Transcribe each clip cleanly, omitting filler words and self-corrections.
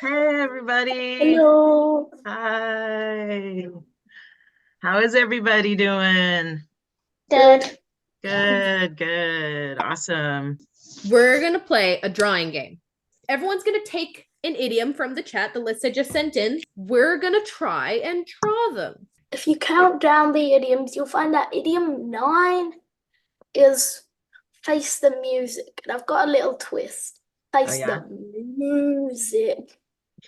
Hey, everybody. Hello. Hi. How is everybody doing? Good. Good, good. Awesome. We're going to play a drawing game. Everyone's going to take an idiom from the chat, the list I just sent in. We're going to try and draw them. If you count down the idioms, you'll find that idiom 9 is face the music. And I've got a little twist. Face yeah? the music.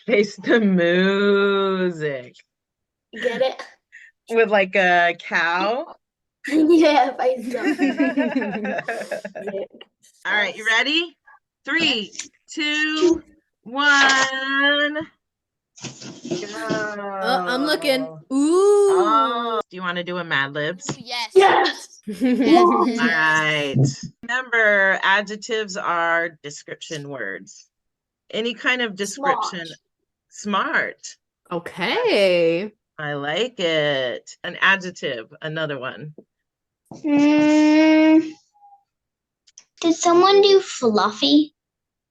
Face the music. You get it? With like a cow. Yeah, face the music. All right, you ready? 3, 2, 1. I'm looking. Go. Ooh. Oh, do you want to do a Mad Libs? Yes. Yes. All right. Remember, adjectives are description words. Any kind of description. Smart. Okay. I like it. An adjective, another one. Did someone do fluffy?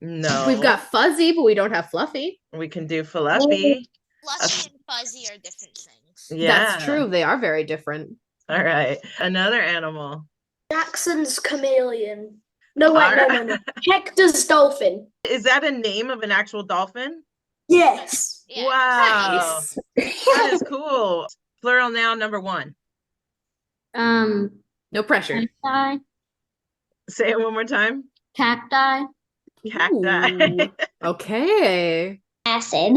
No. We've got fuzzy, but we don't have fluffy. We can do fluffy. Fluffy and fuzzy are different things. Yeah. That's true. They are very different. All right. Another animal. Jackson's chameleon. No, wait, no. Hector's dolphin. Is that a name of an actual dolphin? Yes. Yeah. Wow. Nice. That is cool. Plural noun number 1. No pressure. Cacti. Say it one more time. Cacti. Cacti. Ooh. Okay. Acid.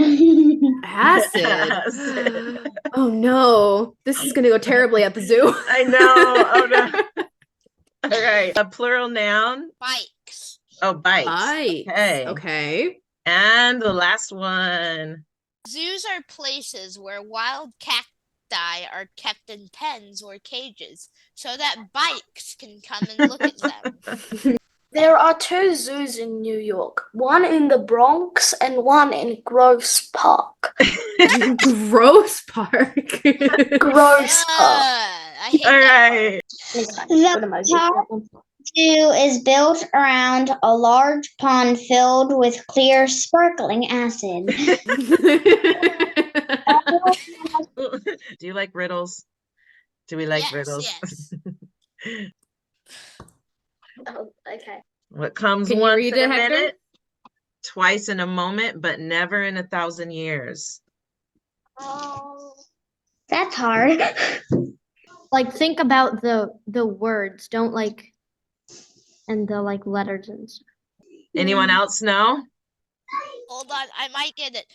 Acid. Acid. Oh no. This is going to go terribly at the zoo. I know. Oh no. All right. A plural noun. Bikes. Oh, bikes. Bikes. Okay. Okay. And the last one. Zoos are places where wild cacti are kept in pens or cages so that bikes can come and look at them. There are 2 zoos in New York, one in the Bronx and one in Gross Park. Gross Park. Gross Park. I hate All that right. The zoo is built around a large pond filled with clear, sparkling acid. Do you like riddles? Do we like Yes, riddles? yes. Oh, okay. What comes Can you once read in it, a Hector? minute, twice in a moment, but never in 1,000 years. That's hard. Like think about the words. Don't like and the like letters and stuff. Anyone else know? Hold on, I might get it.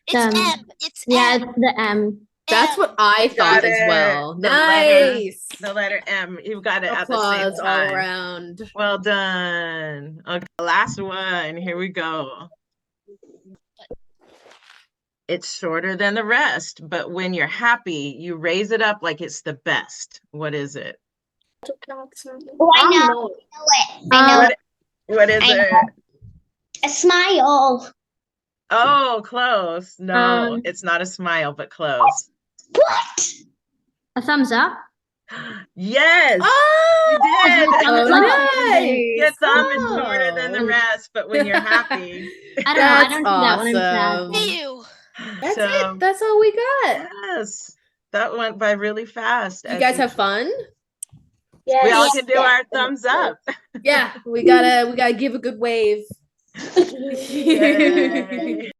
It's Um, M. It's Yeah, M. it's the M. That's what I Got thought as it. well. The letter- Nice. The letter M. You got it at the Applause same all time. around. Well done. Okay, last one. Here we go. It's shorter than the rest, but when you're happy, you raise it up like it's the best. What is it? Oh, I know it. I know it. What is I it? know. A smile. Oh, close. No, it's not a smile, but close. What? A thumbs up. Yes, Oh, you did. Oh, nice. Your thumb is shorter than the Oh. rest, but when you're happy. I don't know. I That's don't do that when I'm awesome. sad. Ew. That's So, it. That's all we got. yes, that went by really fast. You as guys have usual. fun? We all Yes. can do our thumbs up. Yeah, we gotta give a good wave. Yay.